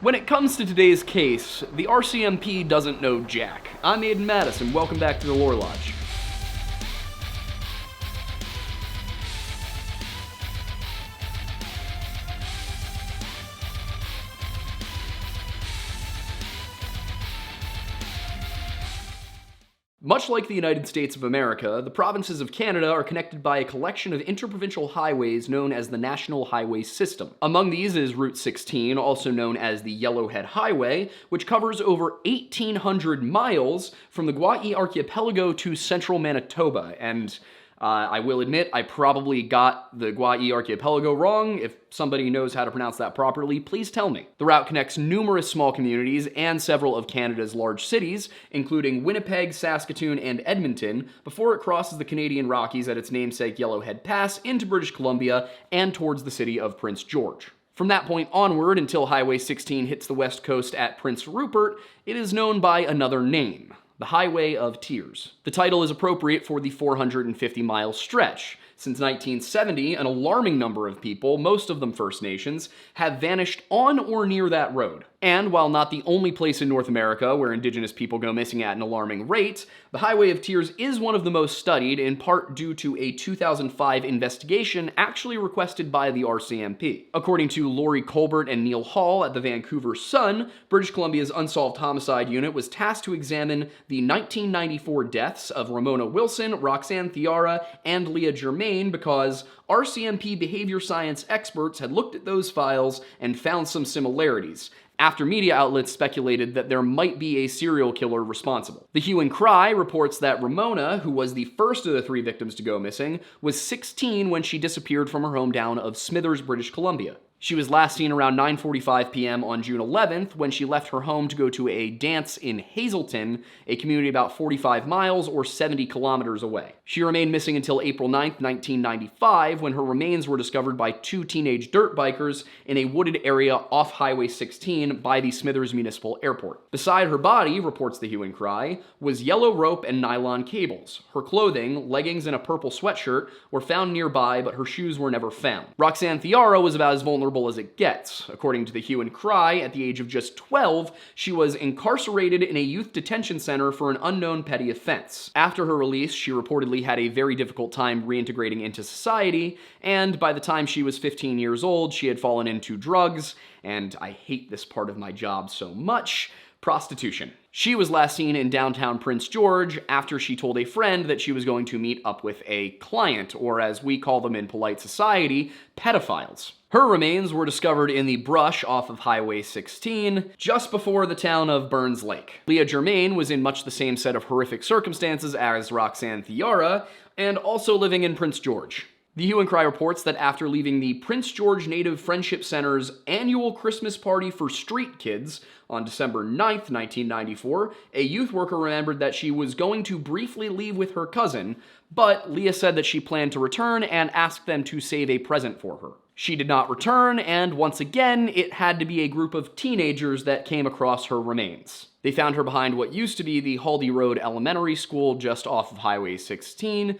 When it comes to today's case, the RCMP doesn't know jack. I'm Aiden Mattis, and welcome back to the Lore Lodge. Much like the United States of America, the provinces of Canada are connected by a collection of interprovincial highways known as the National Highway System. Among these is Route 16, also known as the Yellowhead Highway, which covers over 1,800 miles from the Gwaii Archipelago to central Manitoba, and I will admit, I probably got the Gwaii Archipelago wrong. If somebody knows how to pronounce that properly, please tell me. The route connects numerous small communities and several of Canada's large cities, including Winnipeg, Saskatoon, and Edmonton, before it crosses the Canadian Rockies at its namesake Yellowhead Pass into British Columbia and towards the city of Prince George. From that point onward, until Highway 16 hits the west coast at Prince Rupert, it is known by another name: the Highway of Tears. The title is appropriate for the 450-mile stretch. Since 1970, an alarming number of people, most of them First Nations, have vanished on or near that road. And while not the only place in North America where Indigenous people go missing at an alarming rate, the Highway of Tears is one of the most studied, in part due to a 2005 investigation actually requested by the RCMP. According to Laurie Colbert and Neil Hall at the Vancouver Sun, British Columbia's Unsolved Homicide Unit was tasked to examine the 1994 deaths of Ramona Wilson, Roxanne Thiara, and Leah Germain because RCMP behavior science experts had looked at those files and found some similarities, after media outlets speculated that there might be a serial killer responsible. The Hue and Cry reports that Ramona, who was the first of the three victims to go missing, was 16 when she disappeared from her hometown of Smithers, British Columbia. She was last seen around 9:45 p.m. on June 11th when she left her home to go to a dance in Hazelton, a community about 45 miles or 70 kilometers away. She remained missing until April 9th, 1995, when her remains were discovered by two teenage dirt bikers in a wooded area off Highway 16 by the Smithers Municipal Airport. Beside her body, reports the Hue and Cry, was yellow rope and nylon cables. Her clothing, leggings and a purple sweatshirt, were found nearby, but her shoes were never found. Roxanne Thiara was about as vulnerable as it gets. According to the Hue and Cry, at the age of just 12, she was incarcerated in a youth detention center for an unknown petty offense. After her release, she reportedly had a very difficult time reintegrating into society, and by the time she was 15 years old, she had fallen into drugs, and I hate this part of my job so much, prostitution. She was last seen in downtown Prince George after she told a friend that she was going to meet up with a client, or as we call them in polite society, pedophiles. Her remains were discovered in the brush off of Highway 16, just before the town of Burns Lake. Leah Germain was in much the same set of horrific circumstances as Roxanne Thiara, and also living in Prince George. The Hue and Cry reports that after leaving the Prince George Native Friendship Center's annual Christmas party for street kids on December 9th, 1994, a youth worker remembered that she was going to briefly leave with her cousin, but Leah said that she planned to return and asked them to save a present for her. She did not return, and once again, it had to be a group of teenagers that came across her remains. They found her behind what used to be the Haldy Road Elementary School just off of Highway 16,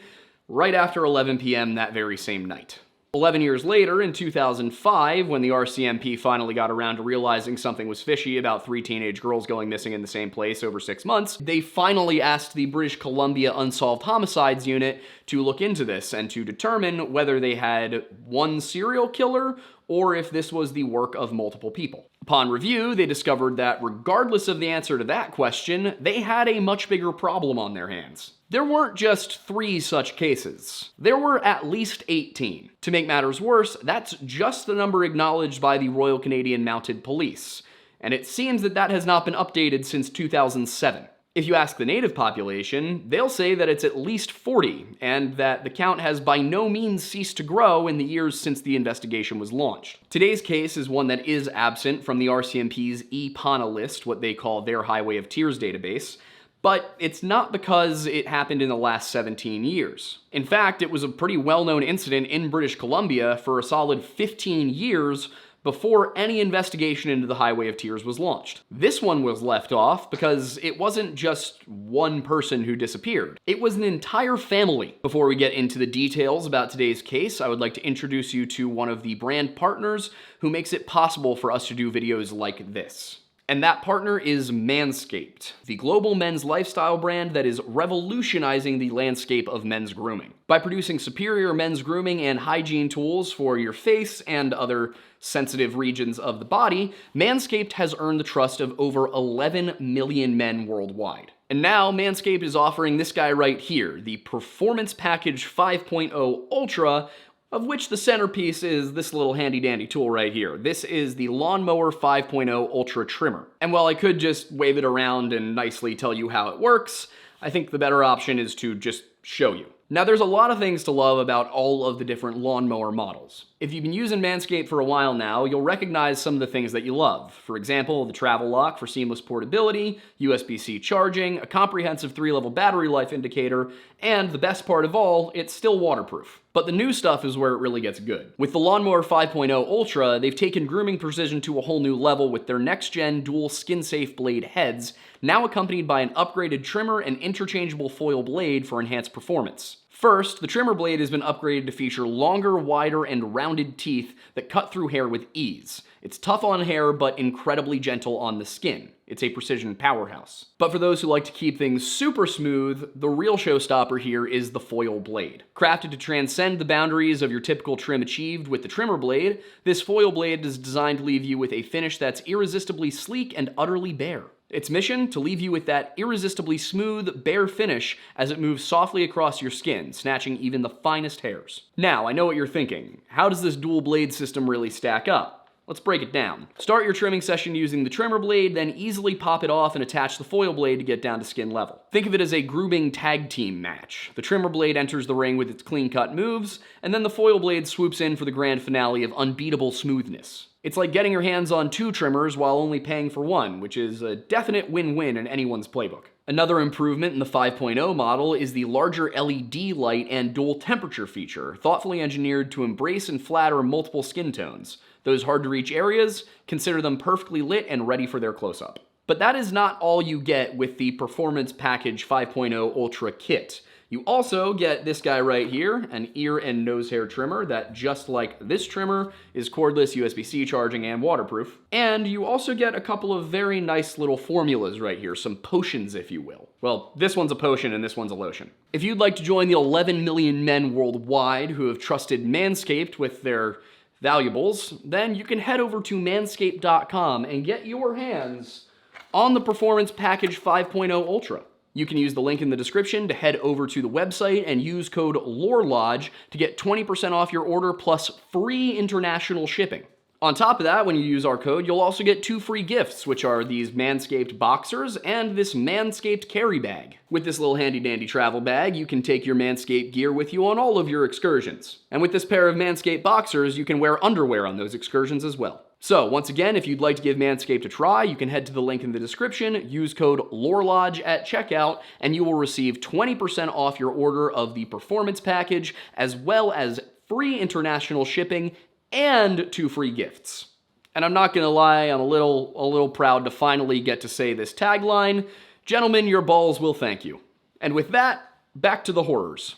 right after 11 p.m. that very same night. 11 years later, in 2005, when the RCMP finally got around to realizing something was fishy about three teenage girls going missing in the same place over 6 months, they finally asked the British Columbia Unsolved Homicides Unit to look into this and to determine whether they had one serial killer or if this was the work of multiple people. Upon review, they discovered that regardless of the answer to that question, they had a much bigger problem on their hands. There weren't just 3 such cases. There were at least 18. To make matters worse, that's just the number acknowledged by the Royal Canadian Mounted Police, and it seems that that has not been updated since 2007. If you ask the native population, they'll say that it's at least 40, and that the count has by no means ceased to grow in the years since the investigation was launched. Today's case is one that is absent from the RCMP's ePANA list, what they call their Highway of Tears database, but it's not because it happened in the last 17 years. In fact, it was a pretty well-known incident in British Columbia for a solid 15 years before any investigation into the Highway of Tears was launched. This one was left off because it wasn't just one person who disappeared. It was an entire family. Before we get into the details about today's case, I would like to introduce you to one of the brand partners who makes it possible for us to do videos like this. And that partner is Manscaped, the global men's lifestyle brand that is revolutionizing the landscape of men's grooming. By producing superior men's grooming and hygiene tools for your face and other sensitive regions of the body, Manscaped has earned the trust of over 11 million men worldwide. And now Manscaped is offering this guy right here, the Performance Package 5.0 Ultra, of which the centerpiece is this little handy-dandy tool right here. This is the Lawnmower 5.0 Ultra Trimmer. And while I could just wave it around and nicely tell you how it works, I think the better option is to just show you. Now, there's a lot of things to love about all of the different lawnmower models. If you've been using Manscaped for a while now, you'll recognize some of the things that you love. For example, the travel lock for seamless portability, USB-C charging, a comprehensive 3-level battery life indicator, and the best part of all, it's still waterproof. But the new stuff is where it really gets good. With the Lawnmower 5.0 Ultra, they've taken grooming precision to a whole new level with their next-gen dual skin-safe blade heads, now accompanied by an upgraded trimmer and interchangeable foil blade for enhanced performance. First, the trimmer blade has been upgraded to feature longer, wider, and rounded teeth that cut through hair with ease. It's tough on hair, but incredibly gentle on the skin. It's a precision powerhouse. But for those who like to keep things super smooth, the real showstopper here is the foil blade. Crafted to transcend the boundaries of your typical trim achieved with the trimmer blade, this foil blade is designed to leave you with a finish that's irresistibly sleek and utterly bare. Its mission? To leave you with that irresistibly smooth, bare finish as it moves softly across your skin, snatching even the finest hairs. Now, I know what you're thinking. How does this dual blade system really stack up? Let's break it down. Start your trimming session using the trimmer blade, then easily pop it off and attach the foil blade to get down to skin level. Think of it as a grooming tag team match. The trimmer blade enters the ring with its clean-cut moves, and then the foil blade swoops in for the grand finale of unbeatable smoothness. It's like getting your hands on 2 trimmers while only paying for 1, which is a definite win-win in anyone's playbook. Another improvement in the 5.0 model is the larger LED light and dual temperature feature, thoughtfully engineered to embrace and flatter multiple skin tones. Those hard-to-reach areas, consider them perfectly lit and ready for their close-up. But that is not all you get with the Performance Package 5.0 Ultra Kit. You also get this guy right here, an ear and nose hair trimmer that, just like this trimmer, is cordless, USB-C charging, and waterproof. And you also get a couple of very nice little formulas right here, some potions, if you will. Well, this one's a potion and this one's a lotion. If you'd like to join the 11 million men worldwide who have trusted Manscaped with their valuables, then you can head over to manscaped.com and get your hands on the Performance Package 5.0 Ultra. You can use the link in the description to head over to the website and use code LORELODGE to get 20% off your order plus free international shipping. On top of that, when you use our code, you'll also get 2 free gifts, which are these Manscaped boxers and this Manscaped carry bag. With this little handy-dandy travel bag, you can take your Manscaped gear with you on all of your excursions. And with this pair of Manscaped boxers, you can wear underwear on those excursions as well. So, once again, if you'd like to give Manscaped a try, you can head to the link in the description, use code LORELODGE at checkout, and you will receive 20% off your order of the Performance Package, as well as free international shipping and 2 free gifts. And I'm not gonna lie, I'm a little proud to finally get to say this tagline, gentlemen, your balls will thank you. And with that, back to the horrors.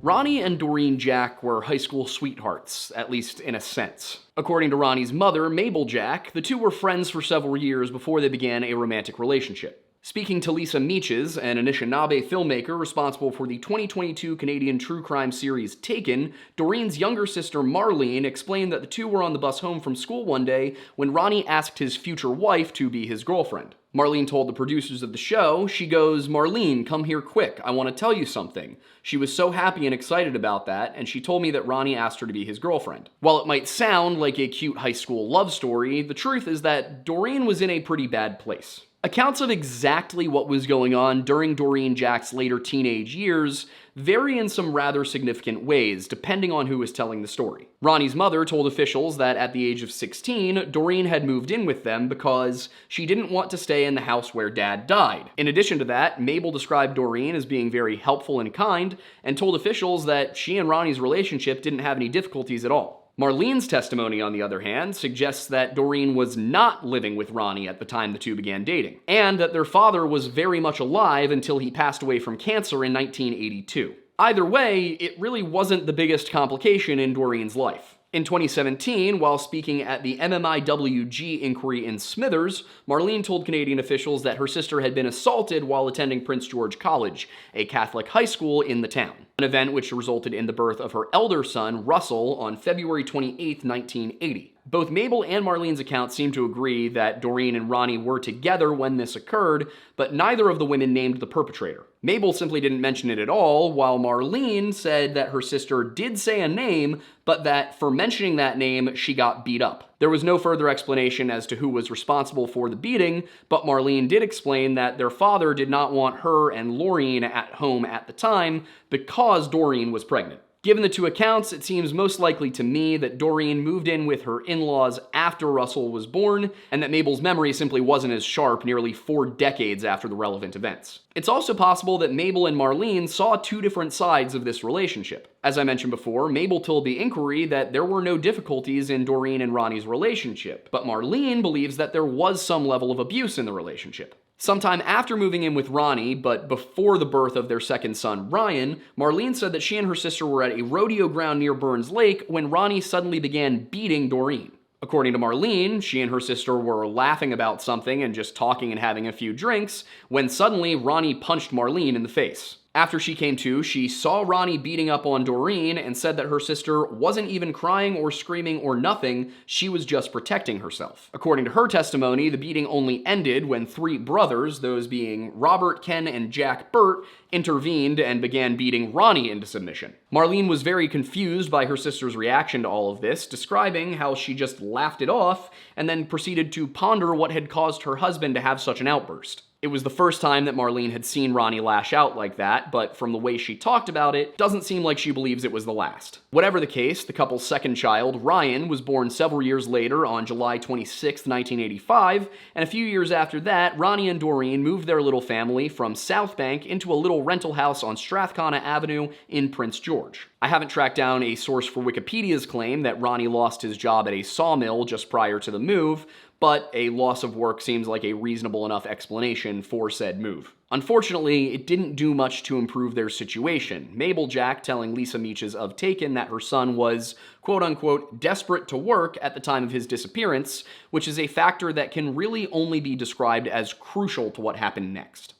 Ronnie and Doreen Jack were high school sweethearts, at least in a sense. According to Ronnie's mother, Mabel Jack, the two were friends for several years before they began a romantic relationship. Speaking to Lisa Meaches, an Anishinaabe filmmaker responsible for the 2022 Canadian true crime series Taken, Doreen's younger sister Marlene explained that the two were on the bus home from school one day when Ronnie asked his future wife to be his girlfriend. Marlene told the producers of the show, she goes, "Marlene, come here quick, I want to tell you something." She was so happy and excited about that, and she told me that Ronnie asked her to be his girlfriend. While it might sound like a cute high school love story, the truth is that Doreen was in a pretty bad place. Accounts of exactly what was going on during Doreen Jack's later teenage years vary in some rather significant ways, depending on who is telling the story. Ronnie's mother told officials that at the age of 16, Doreen had moved in with them because she didn't want to stay in the house where Dad died. In addition to that, Mabel described Doreen as being very helpful and kind, and told officials that she and Ronnie's relationship didn't have any difficulties at all. Marlene's testimony, on the other hand, suggests that Doreen was not living with Ronnie at the time the two began dating, and that their father was very much alive until he passed away from cancer in 1982. Either way, it really wasn't the biggest complication in Doreen's life. In 2017, while speaking at the MMIWG inquiry in Smithers, Marlene told Canadian officials that her sister had been assaulted while attending Prince George College, a Catholic high school in the town, an event which resulted in the birth of her elder son, Russell, on February 28, 1980. Both Mabel and Marlene's accounts seem to agree that Doreen and Ronnie were together when this occurred, but neither of the women named the perpetrator. Mabel simply didn't mention it at all, while Marlene said that her sister did say a name, but that for mentioning that name, she got beat up. There was no further explanation as to who was responsible for the beating, but Marlene did explain that their father did not want her and Laureen at home at the time because Doreen was pregnant. Given the two accounts, it seems most likely to me that Doreen moved in with her in-laws after Russell was born, and that Mabel's memory simply wasn't as sharp nearly 4 decades after the relevant events. It's also possible that Mabel and Marlene saw two different sides of this relationship. As I mentioned before, Mabel told the inquiry that there were no difficulties in Doreen and Ronnie's relationship, but Marlene believes that there was some level of abuse in the relationship. Sometime after moving in with Ronnie, but before the birth of their second son, Ryan, Marlene said that she and her sister were at a rodeo ground near Burns Lake when Ronnie suddenly began beating Doreen. According to Marlene, she and her sister were laughing about something and just talking and having a few drinks, when suddenly Ronnie punched Marlene in the face. After she came to, she saw Ronnie beating up on Doreen and said that her sister wasn't even crying or screaming or nothing, she was just protecting herself. According to her testimony, the beating only ended when 3 brothers, those being Robert, Ken, and Jack Burt, intervened and began beating Ronnie into submission. Marlene was very confused by her sister's reaction to all of this, describing how she just laughed it off and then proceeded to ponder what had caused her husband to have such an outburst. It was the first time that Marlene had seen Ronnie lash out like that, but from the way she talked about it, doesn't seem like she believes it was the last. Whatever the case, the couple's second child, Ryan, was born several years later on July 26, 1985, and a few years after that, Ronnie and Doreen moved their little family from South Bank into a little rental house on Strathcona Avenue in Prince George. I haven't tracked down a source for Wikipedia's claim that Ronnie lost his job at a sawmill just prior to the move, but a loss of work seems like a reasonable enough explanation for said move. Unfortunately, it didn't do much to improve their situation, Mabel Jack telling Lisa Meaches of Taken that her son was, quote-unquote, desperate to work at the time of his disappearance, which is a factor that can really only be described as crucial to what happened next.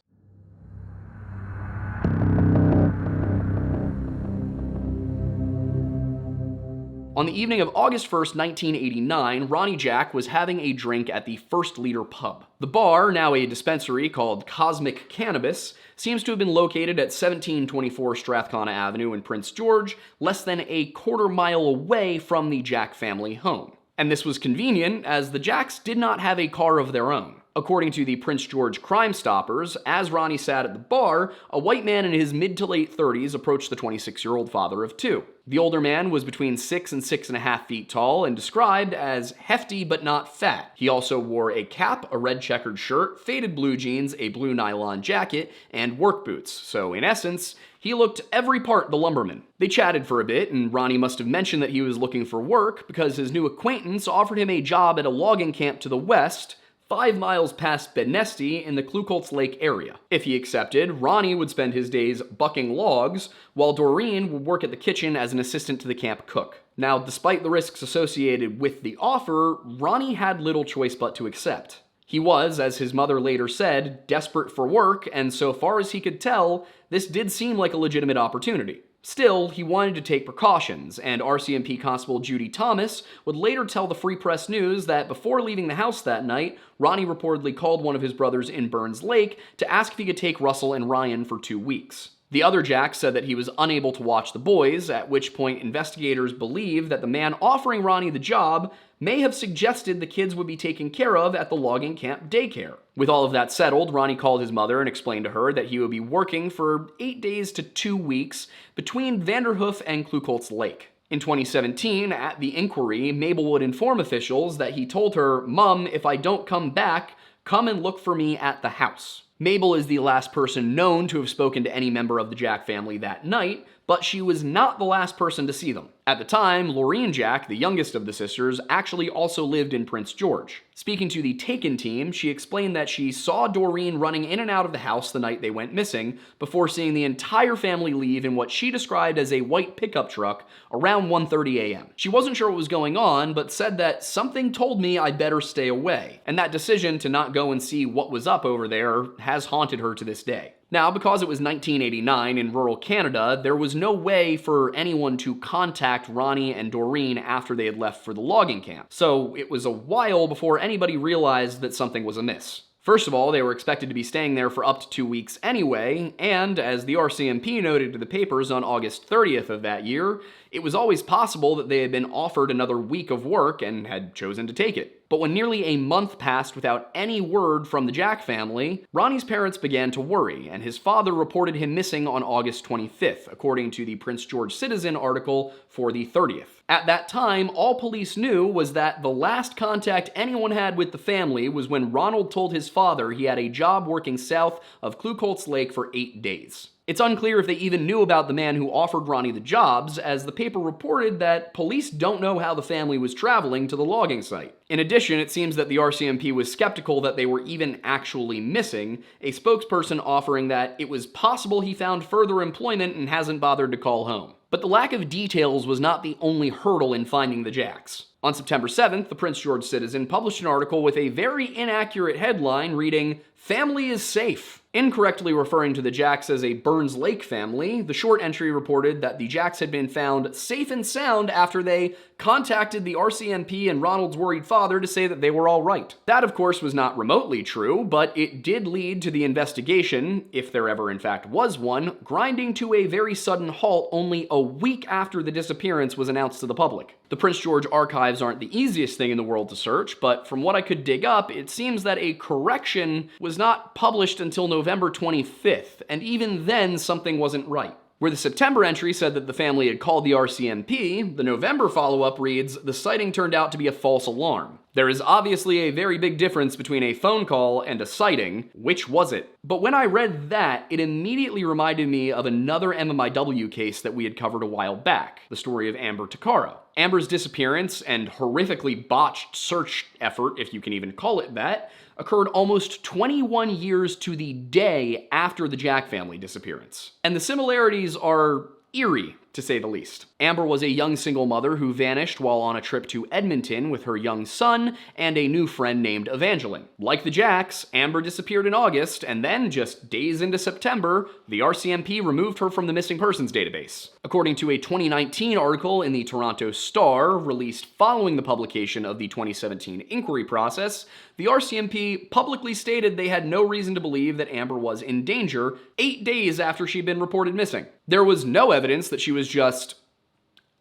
On the evening of August 1st, 1989, Ronnie Jack was having a drink at the First Leader Pub. The bar, now a dispensary called Cosmic Cannabis, seems to have been located at 1724 Strathcona Avenue in Prince George, less than a quarter-mile away from the Jack family home. And this was convenient, as the Jacks did not have a car of their own. According to the Prince George Crime Stoppers, as Ronnie sat at the bar, a white man in his mid to late 30s approached the 26-year-old father of 2. The older man was between 6 and 6.5 feet tall and described as hefty but not fat. He also wore a cap, a red checkered shirt, faded blue jeans, a blue nylon jacket, and work boots, so in essence, he looked every part the lumberman. They chatted for a bit, and Ronnie must have mentioned that he was looking for work because his new acquaintance offered him a job at a logging camp to the west, 5 miles past Bednesty in the Klukoltz Lake area. If he accepted, Ronnie would spend his days bucking logs, while Doreen would work at the kitchen as an assistant to the camp cook. Now, despite the risks associated with the offer, Ronnie had little choice but to accept. He was, as his mother later said, desperate for work, and so far as he could tell, this did seem like a legitimate opportunity. Still, he wanted to take precautions, and RCMP Constable Judy Thomas would later tell the Free Press News that before leaving the house that night, Ronnie reportedly called one of his brothers in Burns Lake to ask if he could take Russell and Ryan for 2 weeks. The other Jack said that he was unable to watch the boys, at which point investigators believe that the man offering Ronnie the job may have suggested the kids would be taken care of at the logging camp daycare. With all of that settled, Ronnie called his mother and explained to her that he would be working for 8 days to 2 weeks between Vanderhoof and Klukoltz Lake. In 2017, at the inquiry, Mabel would inform officials that he told her, "Mom, if I don't come back, come and look for me at the house." Mabel is the last person known to have spoken to any member of the Jack family that night, but she was not the last person to see them. At the time, Laureen Jack, the youngest of the sisters, actually also lived in Prince George. Speaking to the Taken team, she explained that she saw Doreen running in and out of the house the night they went missing, before seeing the entire family leave in what she described as a white pickup truck around 1:30 a.m. She wasn't sure what was going on, but said that something told me I better stay away, and that decision to not go and see what was up over there has haunted her to this day. Now, because it was 1989 in rural Canada, there was no way for anyone to contact Ronnie and Doreen after they had left for the logging camp, so it was a while before anybody realized that something was amiss. First of all, they were expected to be staying there for up to 2 weeks anyway, and as the RCMP noted to the papers on August 30th of that year, it was always possible that they had been offered another week of work and had chosen to take it. But when nearly a month passed without any word from the Jack family, Ronnie's parents began to worry, and his father reported him missing on August 25th, according to the Prince George Citizen article for the 30th. At that time, all police knew was that the last contact anyone had with the family was when Ronald told his father he had a job working south of Klukoltz Lake for 8 days. It's unclear if they even knew about the man who offered Ronnie the jobs, as the paper reported that police don't know how the family was traveling to the logging site. In addition, it seems that the RCMP was skeptical that they were even actually missing, a spokesperson offering that it was possible he found further employment and hasn't bothered to call home. But the lack of details was not the only hurdle in finding the Jacks. On September 7th, the Prince George Citizen published an article with a very inaccurate headline reading, "Family is safe." Incorrectly referring to the Jacks as a Burns Lake family, the short entry reported that the Jacks had been found safe and sound after they contacted the RCMP and Ronald's worried father to say that they were all right. That, of course, was not remotely true, but it did lead to the investigation, if there ever in fact was one, grinding to a very sudden halt only a week after the disappearance was announced to the public. The Prince George archives aren't the easiest thing in the world to search, but from what I could dig up, it seems that a correction was not published until November 25th, and even then something wasn't right. Where the September entry said that the family had called the RCMP, the November follow-up reads, "The sighting turned out to be a false alarm." There is obviously a very big difference between a phone call and a sighting. Which was it? But when I read that, it immediately reminded me of another MMIW case that we had covered a while back, the story of Amber Tuccaro. Amber's disappearance and horrifically botched search effort, if you can even call it that, occurred almost 21 years to the day after the Jack family disappearance. And the similarities are eerie, to say the least. Amber was a young single mother who vanished while on a trip to Edmonton with her young son and a new friend named Evangeline. Like the Jacks, Amber disappeared in August, and then, just days into September, the RCMP removed her from the missing persons database. According to a 2019 article in the Toronto Star, released following the publication of the 2017 inquiry process, the RCMP publicly stated they had no reason to believe that Amber was in danger 8 days after she'd been reported missing. There was no evidence that she was just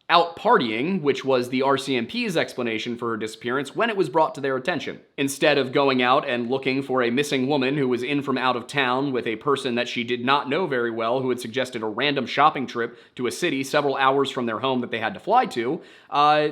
out partying, which was the RCMP's explanation for her disappearance when it was brought to their attention. Instead of going out and looking for a missing woman who was in from out of town with a person that she did not know very well who had suggested a random shopping trip to a city several hours from their home that they had to fly to,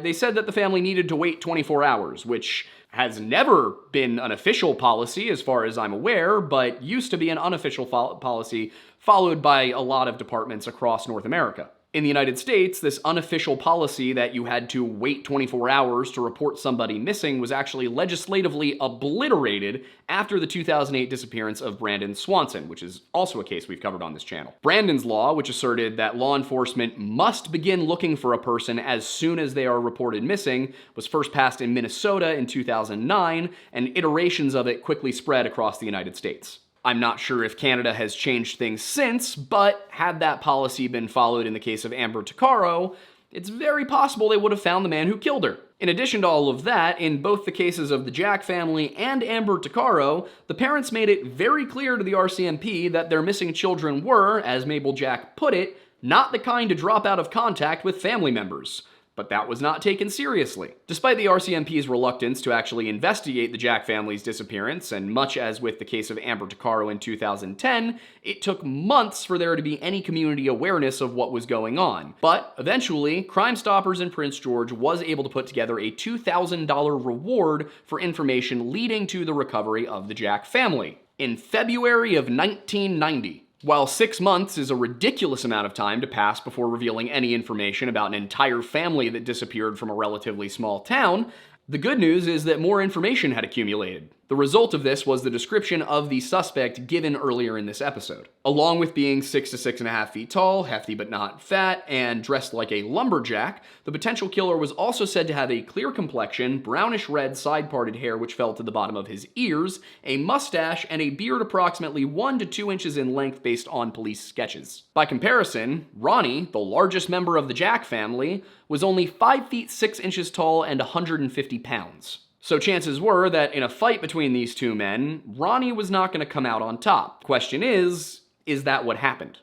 they said that the family needed to wait 24 hours, which has never been an official policy as far as I'm aware, but used to be an unofficial policy followed by a lot of departments across North America. In the United States, this unofficial policy that you had to wait 24 hours to report somebody missing was actually legislatively obliterated after the 2008 disappearance of Brandon Swanson, which is also a case we've covered on this channel. Brandon's law, which asserted that law enforcement must begin looking for a person as soon as they are reported missing, was first passed in Minnesota in 2009, and iterations of it quickly spread across the United States. I'm not sure if Canada has changed things since, but had that policy been followed in the case of Amber Tuccaro, it's very possible they would have found the man who killed her. In addition to all of that, in both the cases of the Jack family and Amber Tuccaro, the parents made it very clear to the RCMP that their missing children were, as Mabel Jack put it, not the kind to drop out of contact with family members. But that was not taken seriously. Despite the RCMP's reluctance to actually investigate the Jack family's disappearance, and much as with the case of Amber Tuccaro in 2010, it took months for there to be any community awareness of what was going on. But eventually, Crime Stoppers in Prince George was able to put together a $2,000 reward for information leading to the recovery of the Jack family in February of 1990. While 6 months is a ridiculous amount of time to pass before revealing any information about an entire family that disappeared from a relatively small town, the good news is that more information had accumulated. The result of this was the description of the suspect given earlier in this episode. Along with being 6 to 6.5 feet tall, hefty but not fat, and dressed like a lumberjack, the potential killer was also said to have a clear complexion, brownish-red side-parted hair which fell to the bottom of his ears, a mustache, and a beard approximately 1 to 2 inches in length based on police sketches. By comparison, Ronnie, the largest member of the Jack family, was only 5 feet 6 inches tall and 150 pounds. So chances were that in a fight between these two men, Ronnie was not going to come out on top. Question is that what happened?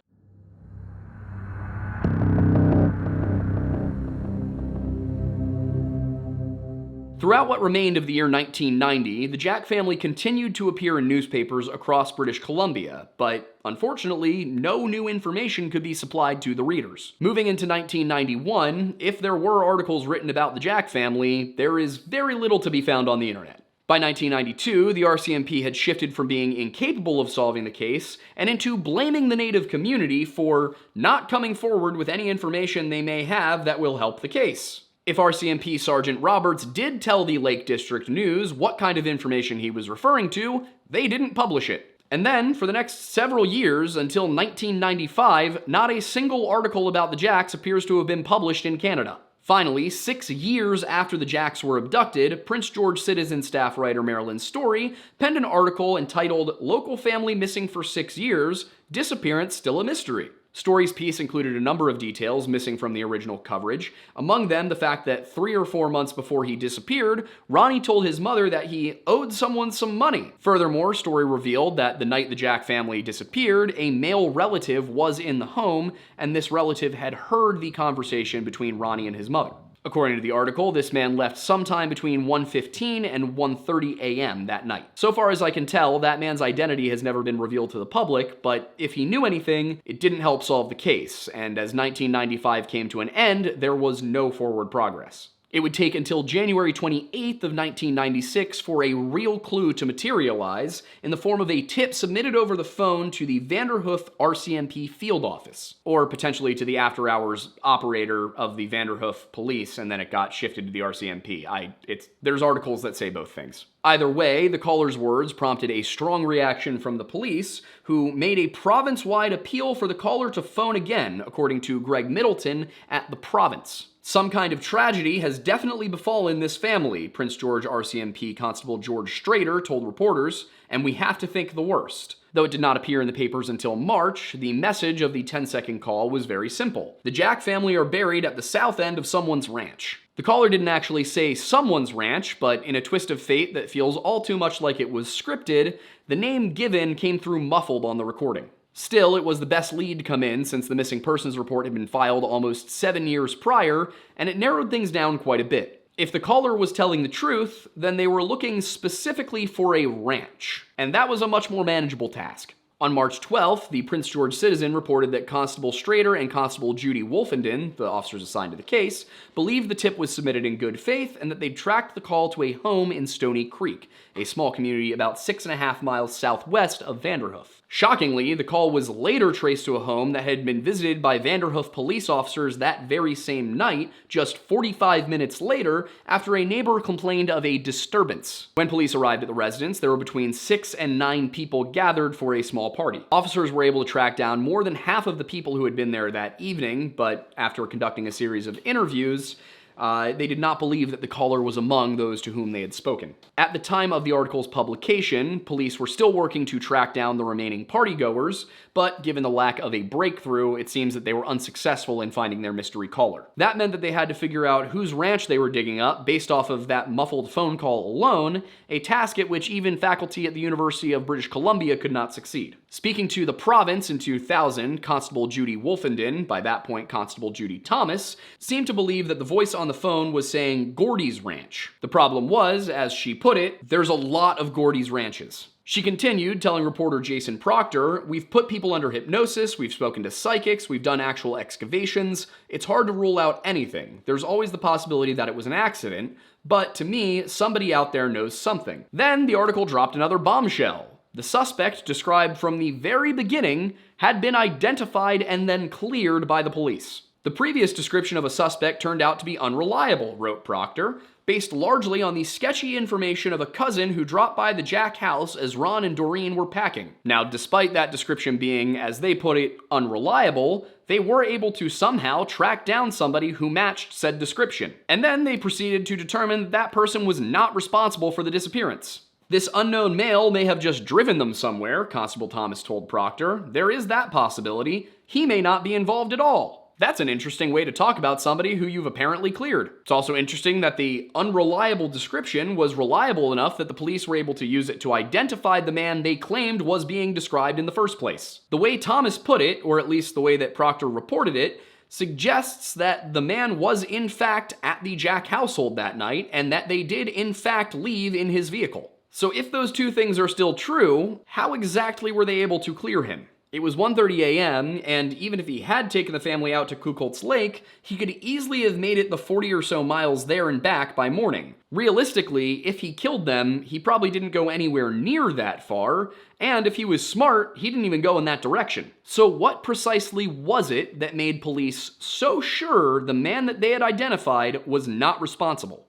Throughout what remained of the year 1990, the Jack family continued to appear in newspapers across British Columbia, but unfortunately, no new information could be supplied to the readers. Moving into 1991, if there were articles written about the Jack family, there is very little to be found on the internet. By 1992, the RCMP had shifted from being incapable of solving the case and into blaming the Native community for not coming forward with any information they may have that will help the case. If RCMP Sergeant Roberts did tell the Lake District News what kind of information he was referring to, they didn't publish it. And then, for the next several years, until 1995, not a single article about the Jacks appears to have been published in Canada. Finally, 6 years after the Jacks were abducted, Prince George Citizen staff writer Marilyn Story penned an article entitled "Local Family Missing for 6 Years, Disappearance Still a Mystery." Story's piece included a number of details missing from the original coverage, among them the fact that 3 or 4 months before he disappeared, Ronnie told his mother that he owed someone some money. Furthermore, Story revealed that the night the Jack family disappeared, a male relative was in the home, and this relative had heard the conversation between Ronnie and his mother. According to the article, this man left sometime between 1:15 and 1:30 a.m. that night. So far as I can tell, that man's identity has never been revealed to the public, but if he knew anything, it didn't help solve the case, and as 1995 came to an end, there was no forward progress. It would take until January 28th of 1996 for a real clue to materialize in the form of a tip submitted over the phone to the Vanderhoof RCMP field office, or potentially to the after-hours operator of the Vanderhoof police, and then it got shifted to the RCMP. There's articles that say both things. Either way, the caller's words prompted a strong reaction from the police, who made a province-wide appeal for the caller to phone again, according to Greg Middleton at the Province. Some kind of tragedy has definitely befallen this family, Prince George RCMP Constable George Strader told reporters, and we have to think the worst. Though it did not appear in the papers until March, the message of the 10-second call was very simple. The Jack family are buried at the south end of someone's ranch. The caller didn't actually say someone's ranch, but in a twist of fate that feels all too much like it was scripted, the name given came through muffled on the recording. Still, it was the best lead to come in since the missing persons report had been filed almost 7 years prior, and it narrowed things down quite a bit. If the caller was telling the truth, then they were looking specifically for a ranch, and that was a much more manageable task. On March 12th, the Prince George Citizen reported that Constable Strader and Constable Judy Wolfenden, the officers assigned to the case, believed the tip was submitted in good faith and that they'd tracked the call to a home in Stony Creek, a small community about 6.5 miles southwest of Vanderhoof. Shockingly, the call was later traced to a home that had been visited by Vanderhoof police officers that very same night, just 45 minutes later, after a neighbor complained of a disturbance. When police arrived at the residence, there were between 6 and 9 people gathered for a small party. Officers were able to track down more than half of the people who had been there that evening, but after conducting a series of interviews, They did not believe that the caller was among those to whom they had spoken. At the time of the article's publication, police were still working to track down the remaining partygoers, but given the lack of a breakthrough, it seems that they were unsuccessful in finding their mystery caller. That meant that they had to figure out whose ranch they were digging up based off of that muffled phone call alone, a task at which even faculty at the University of British Columbia could not succeed. Speaking to the province in 2000, Constable Judy Wolfenden, by that point Constable Judy Thomas, seemed to believe that the voice on the phone was saying Gordy's Ranch. The problem was, as she put it, there's a lot of Gordy's ranches. She continued, telling reporter Jason Proctor, "We've put people under hypnosis, we've spoken to psychics, we've done actual excavations. It's hard to rule out anything. There's always the possibility that it was an accident, but to me, somebody out there knows something." Then the article dropped another bombshell. The suspect, described from the very beginning, had been identified and then cleared by the police. The previous description of a suspect turned out to be unreliable, wrote Proctor, based largely on the sketchy information of a cousin who dropped by the Jack house as Ron and Doreen were packing. Now, despite that description being, as they put it, unreliable, they were able to somehow track down somebody who matched said description. And then they proceeded to determine that person was not responsible for the disappearance. This unknown male may have just driven them somewhere, Constable Thomas told Proctor. There is that possibility. He may not be involved at all. That's an interesting way to talk about somebody who you've apparently cleared. It's also interesting that the unreliable description was reliable enough that the police were able to use it to identify the man they claimed was being described in the first place. The way Thomas put it, or at least the way that Proctor reported it, suggests that the man was in fact at the Jack household that night, and that they did in fact leave in his vehicle. So if those two things are still true, how exactly were they able to clear him? It was 1:30 a.m., and even if he had taken the family out to Kukolt's Lake, he could easily have made it the 40 or so miles there and back by morning. Realistically, if he killed them, he probably didn't go anywhere near that far, and if he was smart, he didn't even go in that direction. So what precisely was it that made police so sure the man that they had identified was not responsible?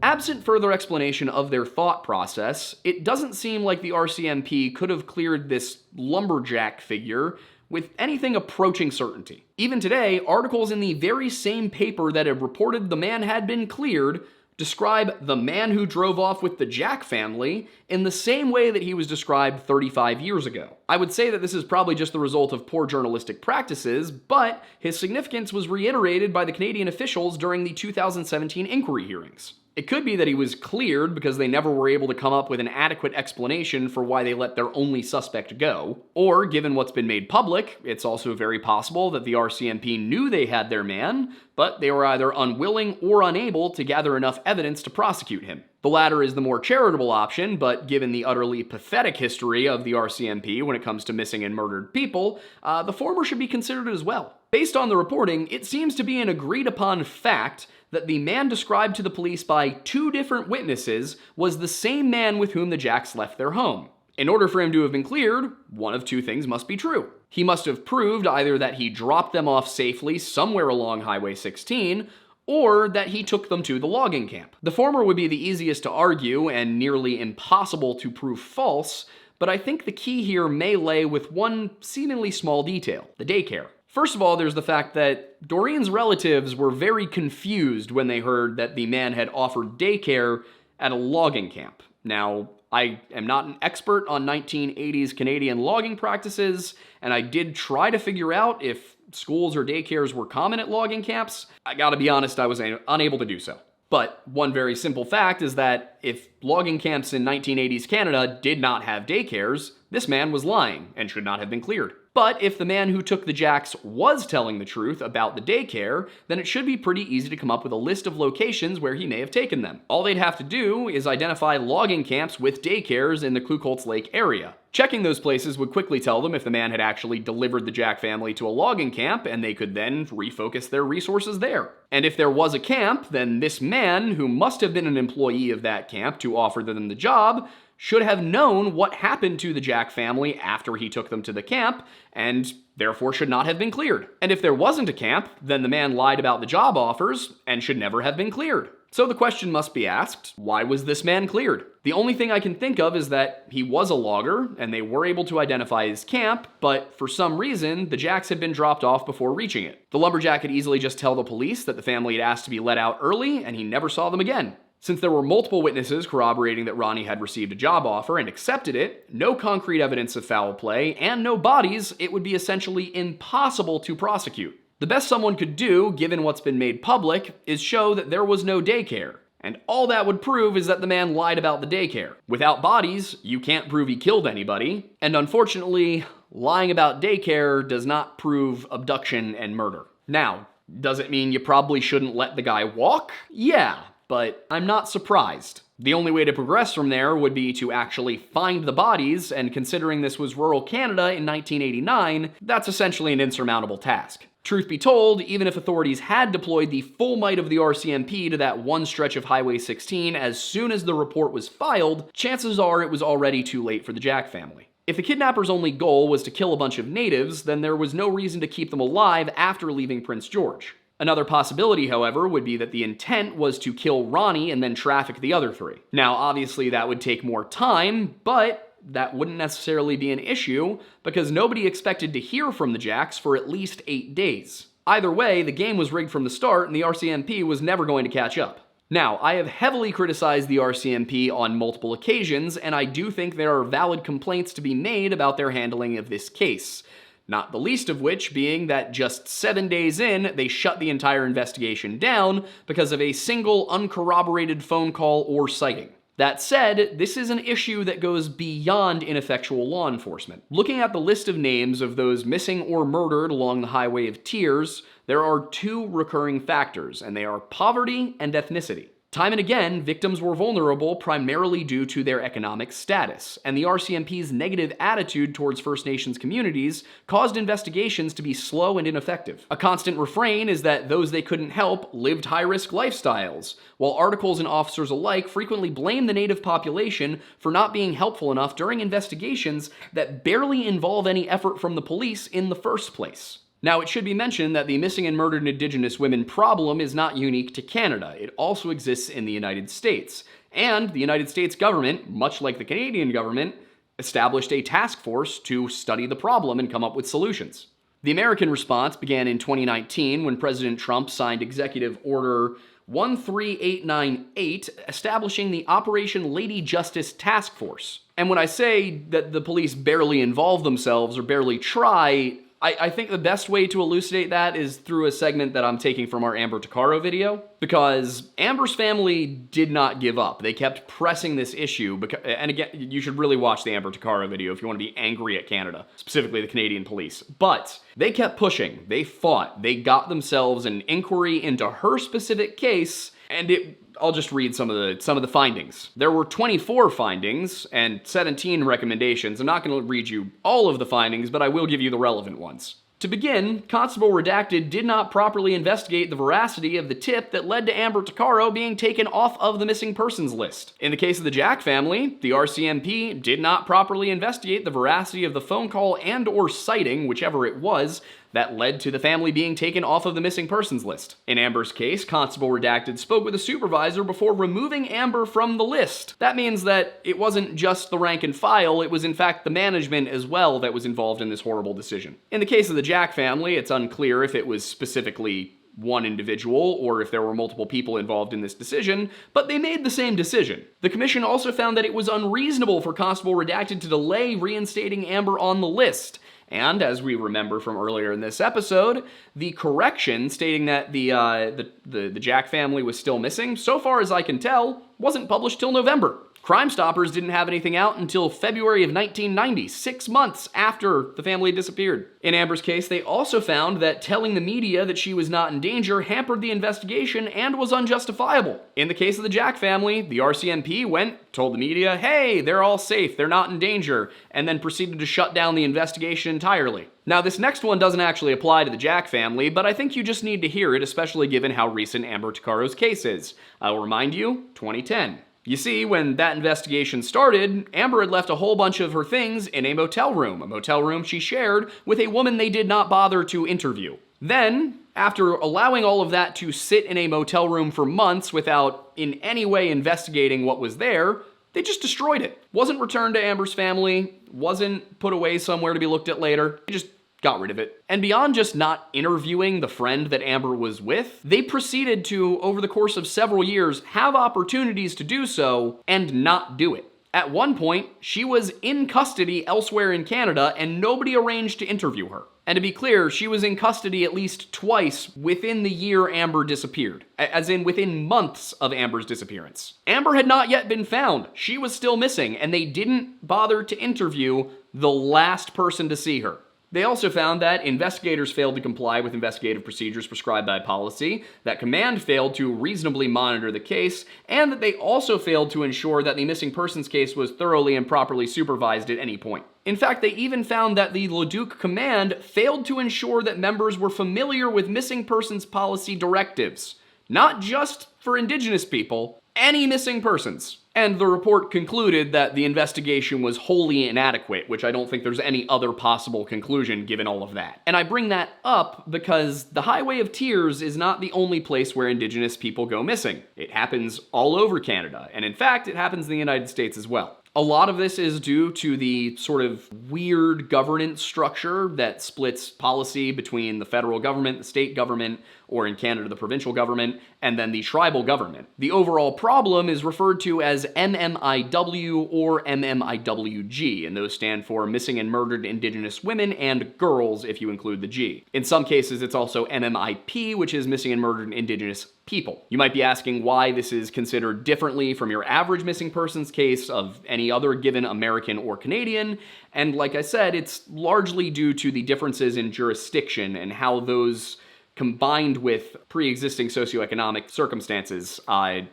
Absent further explanation of their thought process, it doesn't seem like the RCMP could have cleared this lumberjack figure with anything approaching certainty. Even today, articles in the very same paper that have reported the man had been cleared describe the man who drove off with the Jack family in the same way that he was described 35 years ago. I would say that this is probably just the result of poor journalistic practices, but his significance was reiterated by the Canadian officials during the 2017 inquiry hearings. It could be that he was cleared because they never were able to come up with an adequate explanation for why they let their only suspect go. Or, given what's been made public, it's also very possible that the RCMP knew they had their man, but they were either unwilling or unable to gather enough evidence to prosecute him. The latter is the more charitable option, but given the utterly pathetic history of the RCMP when it comes to missing and murdered people, the former should be considered as well. Based on the reporting, it seems to be an agreed-upon fact that the man described to the police by two different witnesses was the same man with whom the Jacks left their home. In order for him to have been cleared, one of two things must be true. He must have proved either that he dropped them off safely somewhere along Highway 16, or that he took them to the logging camp. The former would be the easiest to argue and nearly impossible to prove false, but I think the key here may lay with one seemingly small detail: the daycare. First of all, there's the fact that Doreen's relatives were very confused when they heard that the man had offered daycare at a logging camp. Now, I am not an expert on 1980s Canadian logging practices, and I did try to figure out if schools or daycares were common at logging camps. I gotta be honest, I was unable to do so. But one very simple fact is that if logging camps in 1980s Canada did not have daycares, this man was lying and should not have been cleared. But if the man who took the Jacks was telling the truth about the daycare, then it should be pretty easy to come up with a list of locations where he may have taken them. All they'd have to do is identify logging camps with daycares in the Kukolt's Lake area. Checking those places would quickly tell them if the man had actually delivered the Jack family to a logging camp, and they could then refocus their resources there. And if there was a camp, then this man, who must have been an employee of that camp to offer them the job, should have known what happened to the Jack family after he took them to the camp, and therefore should not have been cleared. And if there wasn't a camp, then the man lied about the job offers and should never have been cleared. So the question must be asked, why was this man cleared? The only thing I can think of is that he was a logger, and they were able to identify his camp, but for some reason, the Jacks had been dropped off before reaching it. The lumberjack could easily just tell the police that the family had asked to be let out early, and he never saw them again. Since there were multiple witnesses corroborating that Ronnie had received a job offer and accepted it, no concrete evidence of foul play, and no bodies, it would be essentially impossible to prosecute. The best someone could do, given what's been made public, is show that there was no daycare. And all that would prove is that the man lied about the daycare. Without bodies, you can't prove he killed anybody, and unfortunately, lying about daycare does not prove abduction and murder. Now, does it mean you probably shouldn't let the guy walk? Yeah, but I'm not surprised. The only way to progress from there would be to actually find the bodies, and considering this was rural Canada in 1989, that's essentially an insurmountable task. Truth be told, even if authorities had deployed the full might of the RCMP to that one stretch of Highway 16 as soon as the report was filed, chances are it was already too late for the Jack family. If the kidnappers' only goal was to kill a bunch of natives, then there was no reason to keep them alive after leaving Prince George. Another possibility, however, would be that the intent was to kill Ronnie and then traffic the other three. Now, obviously that would take more time, but that wouldn't necessarily be an issue because nobody expected to hear from the Jacks for at least 8 days. Either way, the game was rigged from the start and the RCMP was never going to catch up. Now, I have heavily criticized the RCMP on multiple occasions, and I do think there are valid complaints to be made about their handling of this case. Not the least of which being that just 7 days in, they shut the entire investigation down because of a single uncorroborated phone call or sighting. That said, this is an issue that goes beyond ineffectual law enforcement. Looking at the list of names of those missing or murdered along the Highway of Tears, there are 2 recurring factors, and they are poverty and ethnicity. Time and again, victims were vulnerable primarily due to their economic status, and the RCMP's negative attitude towards First Nations communities caused investigations to be slow and ineffective. A constant refrain is that those they couldn't help lived high-risk lifestyles, while articles and officers alike frequently blame the native population for not being helpful enough during investigations that barely involve any effort from the police in the first place. Now, it should be mentioned that the missing and murdered Indigenous women problem is not unique to Canada. It also exists in the United States. And the United States government, much like the Canadian government, established a task force to study the problem and come up with solutions. The American response began in 2019 when President Trump signed Executive Order 13898, establishing the Operation Lady Justice Task Force. And when I say that the police barely involve themselves or barely try, I think the best way to elucidate that is through a segment that I'm taking from our Amber Tuccaro video, because Amber's family did not give up. They kept pressing this issue, and again, you should really watch the Amber Tuccaro video if you want to be angry at Canada, specifically the Canadian police. But they kept pushing, they fought, they got themselves an inquiry into her specific case, and I'll just read some of the findings. There were 24 findings and 17 recommendations. I'm not going to read you all of the findings, but I will give you the relevant ones. To begin, Constable Redacted did not properly investigate the veracity of the tip that led to Amber Tuccaro being taken off of the missing persons list. In the case of the Jack family, the RCMP did not properly investigate the veracity of the phone call and/or sighting, whichever it was, that led to the family being taken off of the missing persons list. In Amber's case, Constable Redacted spoke with a supervisor before removing Amber from the list. That means that it wasn't just the rank and file, it was in fact the management as well that was involved in this horrible decision. In the case of the Jack family, it's unclear if it was specifically one individual or if there were multiple people involved in this decision, but they made the same decision. The commission also found that it was unreasonable for Constable Redacted to delay reinstating Amber on the list. And, as we remember from earlier in this episode, the correction stating that the Jack family was still missing, so far as I can tell, wasn't published till November. Crime Stoppers didn't have anything out until February of 1990, 6 months after the family disappeared. In Amber's case, they also found that telling the media that she was not in danger hampered the investigation and was unjustifiable. In the case of the Jack family, the RCMP told the media, hey, they're all safe, they're not in danger, and then proceeded to shut down the investigation entirely. Now, this next one doesn't actually apply to the Jack family, but I think you just need to hear it, especially given how recent Amber Tuccaro's case is. I will remind you, 2010. You see, when that investigation started, Amber had left a whole bunch of her things in a motel room she shared with a woman they did not bother to interview. Then, after allowing all of that to sit in a motel room for months without in any way investigating what was there, they just destroyed it. Wasn't returned to Amber's family, wasn't put away somewhere to be looked at later. They just got rid of it. And beyond just not interviewing the friend that Amber was with, they proceeded to, over the course of several years, have opportunities to do so and not do it. At one point, she was in custody elsewhere in Canada and nobody arranged to interview her. And to be clear, she was in custody at least twice within the year Amber disappeared, as in within months of Amber's disappearance. Amber had not yet been found. She was still missing, and they didn't bother to interview the last person to see her. They also found that investigators failed to comply with investigative procedures prescribed by policy, that command failed to reasonably monitor the case, and that they also failed to ensure that the missing persons case was thoroughly and properly supervised at any point. In fact, they even found that the Leduc command failed to ensure that members were familiar with missing persons policy directives, not just for Indigenous people, any missing persons. And the report concluded that the investigation was wholly inadequate, which I don't think there's any other possible conclusion given all of that. And I bring that up because the Highway of Tears is not the only place where Indigenous people go missing. It happens all over Canada, and in fact, it happens in the United States as well. A lot of this is due to the sort of weird governance structure that splits policy between the federal government, the state government, or in Canada, the provincial government, and then the tribal government. The overall problem is referred to as MMIW or MMIWG, and those stand for Missing and Murdered Indigenous Women and Girls, if you include the G. In some cases, it's also MMIP, which is Missing and Murdered Indigenous People. You might be asking why this is considered differently from your average missing persons case of any other given American or Canadian, and like I said, it's largely due to the differences in jurisdiction and how those combined with pre-existing socioeconomic circumstances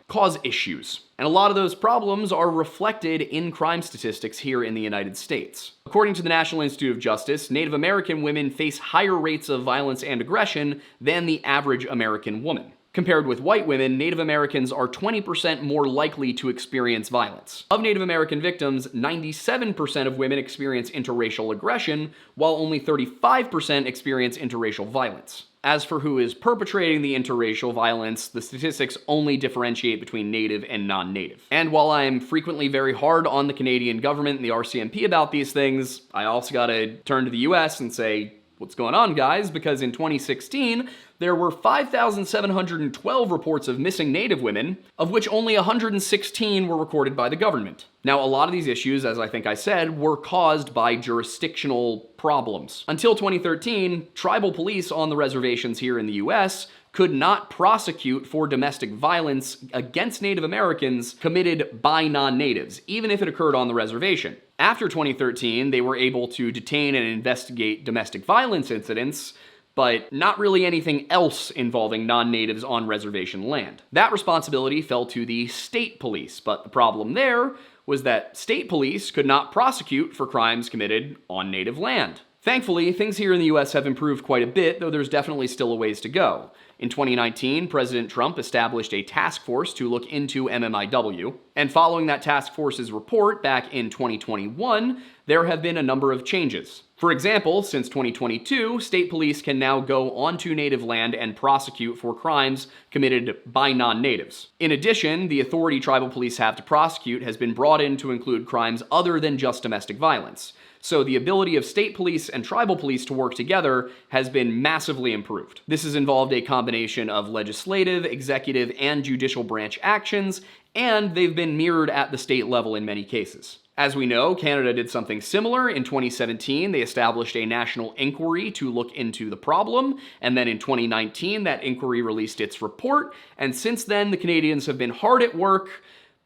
cause issues. And a lot of those problems are reflected in crime statistics here in the United States. According to the National Institute of Justice, Native American women face higher rates of violence and aggression than the average American woman. Compared with white women, Native Americans are 20% more likely to experience violence. Of Native American victims, 97% of women experience interracial aggression, while only 35% experience interracial violence. As for who is perpetrating the interracial violence, the statistics only differentiate between Native and non-Native. And while I'm frequently very hard on the Canadian government and the RCMP about these things, I also gotta turn to the US and say, what's going on, guys? Because in 2016, there were 5,712 reports of missing Native women, of which only 116 were recorded by the government. Now, a lot of these issues, as I think I said, were caused by jurisdictional problems. Until 2013, tribal police on the reservations here in the US could not prosecute for domestic violence against Native Americans committed by non-natives, even if it occurred on the reservation. After 2013, they were able to detain and investigate domestic violence incidents, but not really anything else involving non-natives on reservation land. That responsibility fell to the state police, but the problem there was that state police could not prosecute for crimes committed on native land. Thankfully, things here in the US have improved quite a bit, though there's definitely still a ways to go. In 2019, President Trump established a task force to look into MMIW, and following that task force's report back in 2021, there have been a number of changes. For example, since 2022, state police can now go onto native land and prosecute for crimes committed by non-natives. In addition, the authority tribal police have to prosecute has been brought in to include crimes other than just domestic violence. So the ability of state police and tribal police to work together has been massively improved. This has involved a combination of legislative, executive, and judicial branch actions, and they've been mirrored at the state level in many cases. As we know, Canada did something similar. In 2017, they established a national inquiry to look into the problem, and then in 2019, that inquiry released its report, and since then, the Canadians have been hard at work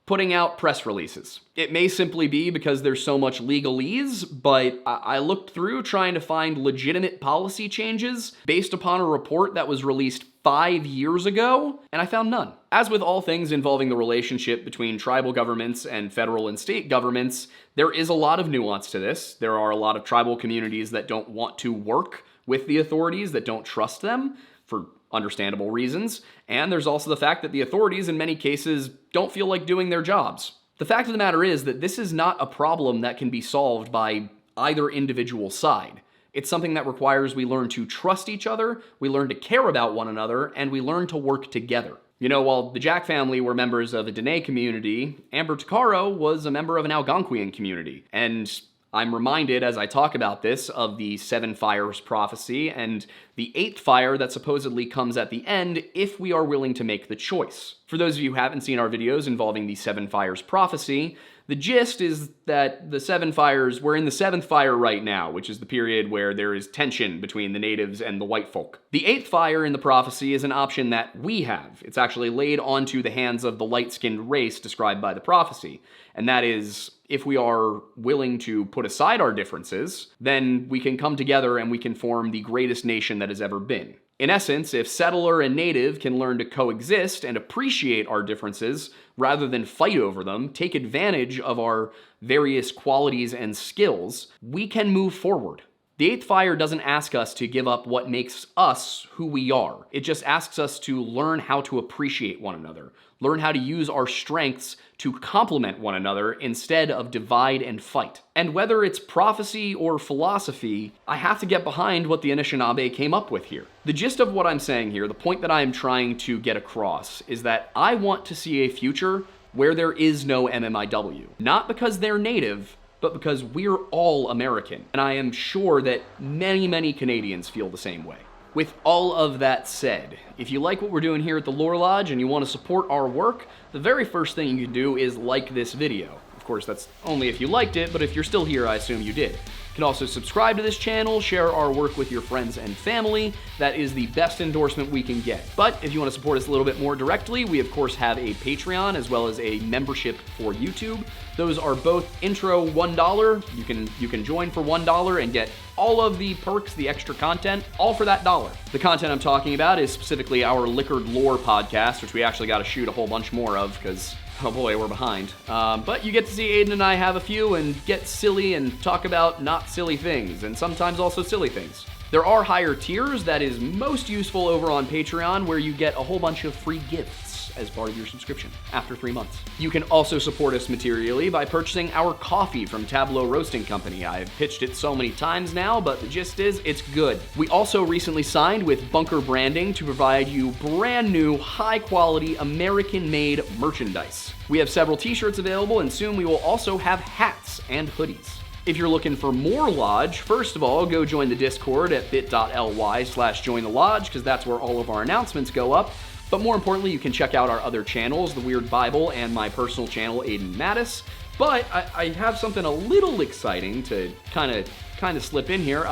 putting out press releases. It may simply be because there's so much legalese, but I looked through trying to find legitimate policy changes based upon a report that was released 5 years ago, and I found none. As with all things involving the relationship between tribal governments and federal and state governments, there is a lot of nuance to this. There are a lot of tribal communities that don't want to work with the authorities, that don't trust them for understandable reasons, and there's also the fact that the authorities in many cases don't feel like doing their jobs. The fact of the matter is that this is not a problem that can be solved by either individual side. It's something that requires we learn to trust each other, we learn to care about one another, and we learn to work together. You know, while the Jack family were members of a Dene community, Amber Takaro was a member of an Algonquian community. And I'm reminded as I talk about this of the 7 fires prophecy and the 8th fire that supposedly comes at the end if we are willing to make the choice. For those of you who haven't seen our videos involving the 7 fires prophecy, the gist is that the 7 fires, we're in the 7th fire right now, which is the period where there is tension between the natives and the white folk. The 8th fire in the prophecy is an option that we have. It's actually laid onto the hands of the light-skinned race described by the prophecy. And that is, if we are willing to put aside our differences, then we can come together and we can form the greatest nation that has ever been. In essence, if settler and native can learn to coexist and appreciate our differences rather than fight over them, take advantage of our various qualities and skills, we can move forward. The 8th fire doesn't ask us to give up what makes us who we are. It just asks us to learn how to appreciate one another, learn how to use our strengths to complement one another instead of divide and fight. And whether it's prophecy or philosophy, I have to get behind what the Anishinaabe came up with here. The gist of what I'm saying here, the point that I'm trying to get across, is that I want to see a future where there is no MMIW. Not because they're native, but because we're all American. And I am sure that many, many Canadians feel the same way. With all of that said, if you like what we're doing here at the Lore Lodge and you want to support our work, the very first thing you can do is like this video. Of course, that's only if you liked it, but if you're still here, I assume you did. You can also subscribe to this channel, share our work with your friends and family. That is the best endorsement we can get. But if you want to support us a little bit more directly, we of course have a Patreon as well as a membership for YouTube. Those are both intro $1. You can join for $1 and get all of the perks, the extra content, all for that $1. The content I'm talking about is specifically our Liquored Lore podcast, which we actually got to shoot a whole bunch more of because, oh boy, we're behind. But you get to see Aiden and I have a few and get silly and talk about not silly things, and sometimes also silly things. There are higher tiers that is most useful over on Patreon, where you get a whole bunch of free gifts as part of your subscription after 3 months. You can also support us materially by purchasing our coffee from Tableau Roasting Company. I've pitched it so many times now, but the gist is, it's good. We also recently signed with Bunker Branding to provide you brand new, high-quality, American-made merchandise. We have several t-shirts available, and soon we will also have hats and hoodies. If you're looking for more Lodge, first of all, go join the Discord at bit.ly/jointhelodge, because that's where all of our announcements go up. But more importantly, you can check out our other channels, The Weird Bible and my personal channel, Aiden Mattis. But I have something a little exciting to kind of slip in here.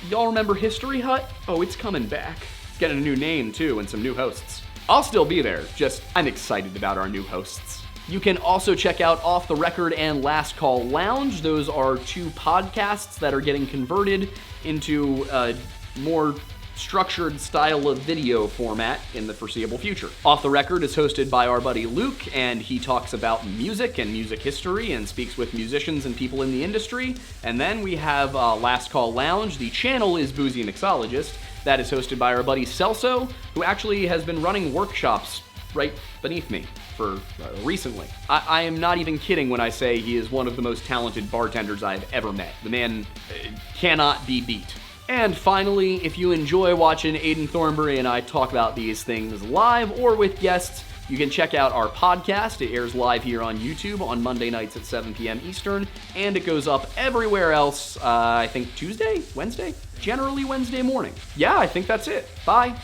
Y'all remember History Hut? Oh, it's coming back. It's getting a new name too and some new hosts. I'll still be there, just I'm excited about our new hosts. You can also check out Off the Record and Last Call Lounge. Those are 2 podcasts that are getting converted into more structured style of video format in the foreseeable future. Off the Record is hosted by our buddy Luke, and he talks about music and music history and speaks with musicians and people in the industry. And then we have Last Call Lounge. The channel is Boozy Mixologist. That is hosted by our buddy Celso, who actually has been running workshops right beneath me for recently. I am not even kidding when I say he is one of the most talented bartenders I've ever met. The man cannot be beat. And finally, if you enjoy watching Aiden Thornbury and I talk about these things live or with guests, you can check out our podcast. It airs live here on YouTube on Monday nights at 7 p.m. Eastern, and it goes up everywhere else, I think Tuesday, Wednesday? Generally Wednesday morning. Yeah, I think that's it. Bye.